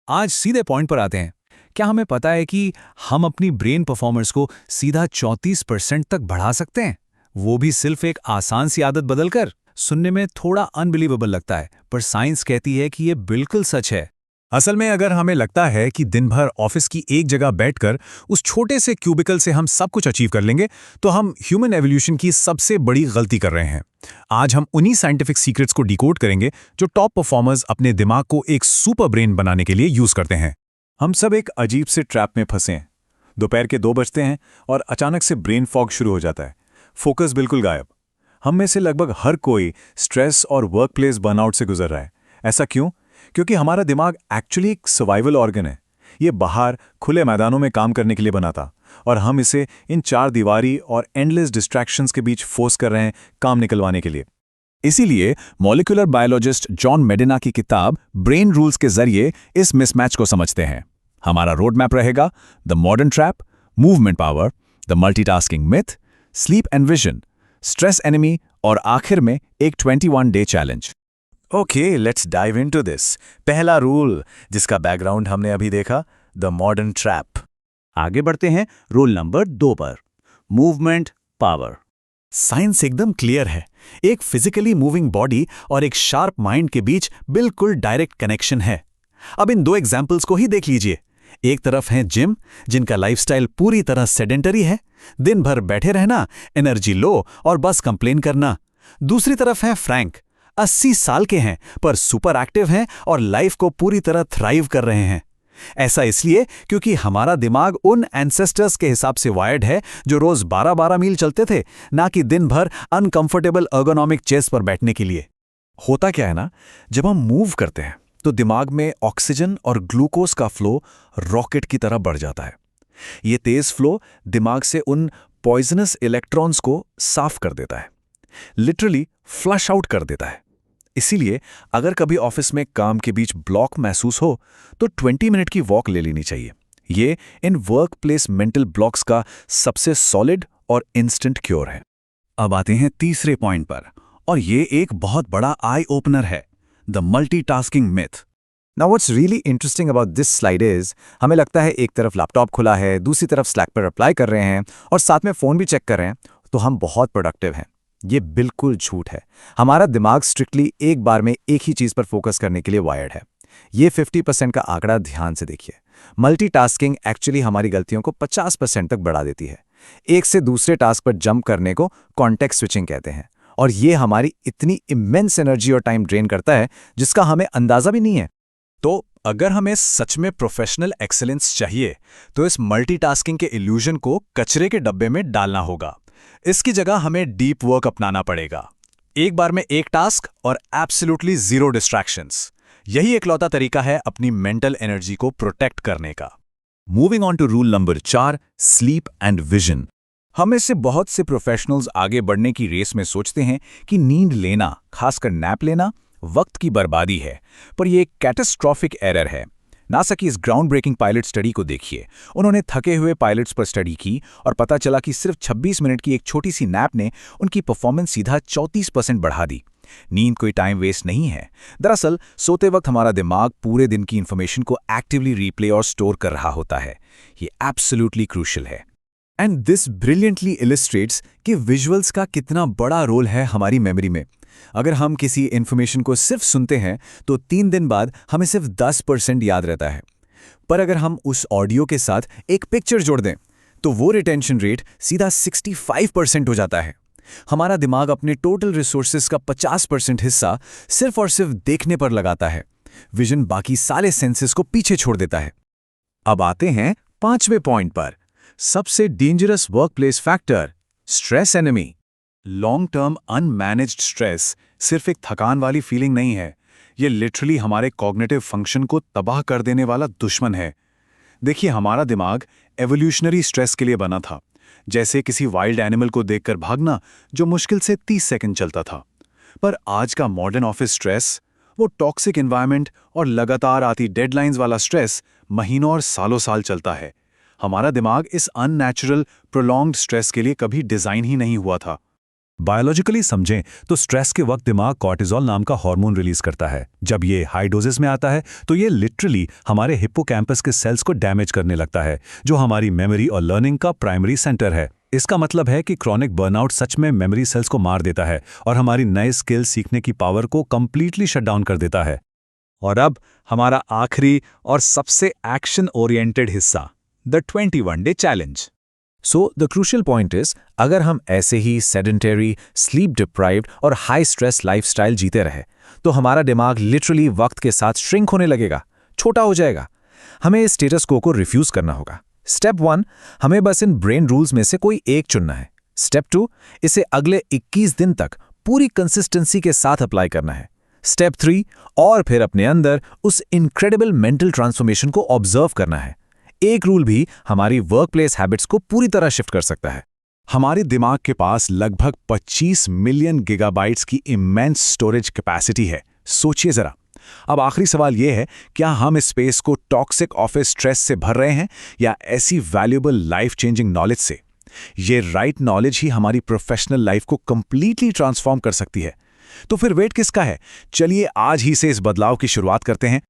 आज सीधे पॉइंट पर आते हैं। क्या हमें पता है कि हम अपनी ब्रेन परफॉर्मेंस को सीधा 34% तक बढ़ा सकते हैं? वो भी सिर्फ एक आसान सी आदत बदलकर। सुनने में थोड़ा अनबिलीवेबल लगता है, पर साइंस कहती है कि ये बिल्कुल सच है। असल में अगर हमें लगता है कि दिन भर ऑफिस की एक जगह बैठकर उस छोटे से क्यूबिकल से हम सब कुछ अचीव कर लेंगे, तो हम ह्यूमन एवोल्यूशन की सबसे बड़ी गलती कर रहे हैं। आज हम उन्हीं साइंटिफिक सीक्रेट्स को डिकोड करेंगे जो टॉप परफॉर्मर्स अपने दिमाग को एक सुपर ब्रेन बनाने के लिए यूज करते हैं। हम सब एक अजीब से ट्रैप में फंसे हैं। दोपहर के 2 बजते हैं और अचानक से ब्रेन फॉग शुरू हो जाता है। फोकस बिल्कुल गायब। हम में से लगभग हर कोई स्ट्रेस और वर्क प्लेस बर्नआउट से गुजर रहा है। ऐसा क्यों? क्योंकि हमारा दिमाग एक्चुअली एक सर्वाइवल ऑर्गन है। ये बाहर खुले मैदानों में काम करने के लिए बना था, और हम इसे इन 4 दीवारी और एंडलेस डिस्ट्रैक्शंस के बीच फोर्स कर रहे हैं काम निकलवाने के लिए। इसीलिए मॉलिक्यूलर बायोलॉजिस्ट जॉन मेडिना की किताब ब्रेन रूल्स के जरिए इस मिसमैच को समझते हैं। हमारा रोड मैप रहेगा the modern trap, movement power, the multitasking myth, sleep and vision, stress enemy और आखिर में एक 21 day challenge. Okay, let's dive into this. पहला रूल, जिसका बैकग्राउंड हमने अभी देखा, द मॉडर्न ट्रैप। आगे बढ़ते हैं रूल नंबर 2 पर, मूवमेंट पावर। साइंस एकदम क्लियर है। एक फिजिकली मूविंग बॉडी और एक शार्प माइंड के बीच बिल्कुल डायरेक्ट कनेक्शन है। अब इन 2 एग्जाम्पल्स को ही देख लीजिए। एक तरफ है जिम, जिनका लाइफस्टाइल पूरी तरह सेडेंटरी है, दिन भर बैठे रहना, एनर्जी लो और बस कंप्लेन करना। दूसरी तरफ है फ्रैंक, 80 साल के हैं पर सुपर एक्टिव हैं और लाइफ को पूरी तरह थ्राइव कर रहे हैं। ऐसा इसलिए क्योंकि हमारा दिमाग उन एंसेस्टर्स के हिसाब से वायर्ड है जो रोज 12-12 मील चलते थे, ना कि दिन भर अनकंफर्टेबल अर्गोनॉमिक चेयर्स पर बैठने के लिए। होता क्या है ना, जब हम मूव करते हैं तो दिमाग में ऑक्सीजन और ग्लूकोज का फ्लो रॉकेट की तरह बढ़ जाता है। ये तेज फ्लो दिमाग से उन पॉइजनस इलेक्ट्रॉन्स को साफ कर देता है, लिटरली फ्लश आउट कर देता है। इसीलिए अगर कभी ऑफिस में काम के बीच ब्लॉक महसूस हो तो 20 मिनट की वॉक ले लेनी चाहिए। ये in work place mental blocks का सबसे सॉलिड और इंस्टेंट क्योर है। अब आते हैं तीसरे पॉइंट पर, और ये एक बहुत बड़ा आई ओपनर है, the multitasking myth. Now what's really interesting about this slide is, हमें लगता है एक तरफ लैपटॉप खुला है, दूसरी तरफ स्लैक पर अप्लाई कर रहे हैं और साथ में फ़ोन भी चेक कर रहे हैं, तो हम बहुत प्रोडक्टिव हैं। ये बिल्कुल झूठ है। हमारा दिमाग स्ट्रिक्टली एक बार में एक ही चीज़ पर फोकस करने के लिए वायर्ड है। ये 50% का आंकड़ा ध्यान से देखिए। मल्टीटास्किंग एक्चुअली हमारी गलतियों को 50% तक बढ़ा देती है। एक से दूसरे टास्क पर जंप करने को कॉन्टेक्स्ट स्विचिंग कहते हैं, और ये हमारी इतनी इमेंस एनर्जी और टाइम ड्रेन करता है जिसका हमें अंदाज़ा भी नहीं है। तो अगर हमें सच में प्रोफेशनल एक्सेलेंस चाहिए तो इस मल्टीटास्किंग के इल्यूजन को कचरे के डब्बे में डालना होगा। इसकी जगह हमें डीप वर्क अपनाना पड़ेगा। एक बार में एक टास्क और एब्सोल्युटली जीरो डिस्ट्रैक्शंस। यही इकलौता तरीका है अपनी मेंटल एनर्जी को प्रोटेक्ट करने का। Moving on to rule number 4, sleep and vision. हम में से बहुत से प्रोफेशनल्स आगे बढ़ने की रेस में सोचते हैं कि नींद लेना, खासकर नैप लेना, वक्त की बर्बादी है, पर यह एक कैटास्ट्रॉफिक एरर है। नासा की इस ग्राउंड ब्रेकिंग पायलट स्टडी को देखिए। उन्होंने थके हुए पायलट्स पर स्टडी की और पता चला कि सिर्फ 26 मिनट की एक छोटी सी नैप ने उनकी परफॉर्मेंस सीधा 34% बढ़ा दी। नींद कोई टाइम वेस्ट नहीं है। दरअसल सोते वक्त हमारा दिमाग पूरे दिन की इंफॉर्मेशन को एक्टिवली रिप्ले और स्टोर कर रहा होता है। ये एब्सोल्युटली क्रूशियल है। एंड दिस ब्रिलियंटली इलिस्ट्रेट्स कि विजुअल्स का कितना बड़ा रोल है हमारी मेमोरी में। अगर हम किसी इन्फॉर्मेशन को सिर्फ सुनते हैं तो 3 दिन बाद हमें सिर्फ 10% याद रहता है, पर अगर हम उस ऑडियो के साथ एक पिक्चर जोड़ दें तो वो रिटेंशन रेट सीधा 65% हो जाता है। हमारा दिमाग अपने टोटल रिसोर्सेज का 50% हिस्सा सिर्फ और सिर्फ देखने पर लगाता है। विजन बाकी सारे सेंसेस को पीछे छोड़ देता है। अब आते हैं 5वें पॉइंट पर, सबसे dangerous workplace factor, stress enemy. Long term unmanaged stress सिर्फ एक थकान वाली फीलिंग नहीं है, ये लिटरली हमारे कॉग्निटिव फंक्शन को तबाह कर देने वाला दुश्मन है। देखिए, हमारा दिमाग एवोल्यूशनरी स्ट्रेस के लिए बना था, जैसे किसी वाइल्ड एनिमल को देखकर भागना जो मुश्किल से 30 सेकंड चलता था। पर आज का मॉडर्न ऑफिस स्ट्रेस, वो टॉक्सिक एनवायरनमेंट और लगातार आती डेडलाइंस वाला स्ट्रेस महीनों और सालों साल चलता है। हमारा दिमाग इस अननेचुरल प्रोलॉन्ग्ड स्ट्रेस के लिए कभी डिजाइन ही नहीं हुआ था। बायोलॉजिकली समझें तो स्ट्रेस के वक्त दिमाग कॉर्टिसोल नाम का हार्मोन रिलीज करता है। जब ये हाई डोजेस में आता है तो ये लिटरली हमारे हिप्पोकैम्पस के सेल्स को डैमेज करने लगता है, जो हमारी मेमोरी और लर्निंग का प्राइमरी सेंटर है। इसका मतलब है कि क्रॉनिक बर्नआउट सच में मेमोरी सेल्स को मार देता है और हमारी नए स्किल सीखने की पावर को कंप्लीटली शट डाउन कर देता है। और अब हमारा आखिरी और सबसे एक्शन ओरिएंटेड हिस्सा, the 21 day challenge. So the crucial point is, अगर हम ऐसे ही सेडेंटरी, स्लीप डिप्राइव्ड और हाई स्ट्रेस लाइफस्टाइल जीते रहे तो हमारा दिमाग लिटरली वक्त के साथ श्रिंक होने लगेगा, छोटा हो जाएगा। हमें इस स्टेटस को रिफ्यूज करना होगा। स्टेप 1, हमें बस इन ब्रेन रूल्स में से कोई एक चुनना है। स्टेप 2, इसे अगले 21 दिन तक पूरी कंसिस्टेंसी के साथ अप्लाई करना है। स्टेप 3, और फिर अपने अंदर उस इनक्रेडिबल मेंटल ट्रांसफॉर्मेशन को ऑब्जर्व करना है। एक रूल भी हमारी वर्कप्लेस हैबिट्स को पूरी तरह शिफ्ट कर सकता है। हमारे दिमाग के पास लगभग 25 मिलियन गीगाबाइट्स की इमेंस स्टोरेज कैपेसिटी है। सोचिए जरा। अब आखिरी सवाल यह है, क्या हम इस स्पेस को टॉक्सिक ऑफिस स्ट्रेस से भर रहे हैं या ऐसी वैल्यूएबल लाइफ चेंजिंग नॉलेज से? ये राइट नॉलेज ही हमारी प्रोफेशनल लाइफ को कंप्लीटली ट्रांसफॉर्म कर सकती है। तो फिर वेट किसका है? चलिए आज ही से इस बदलाव की शुरुआत करते हैं।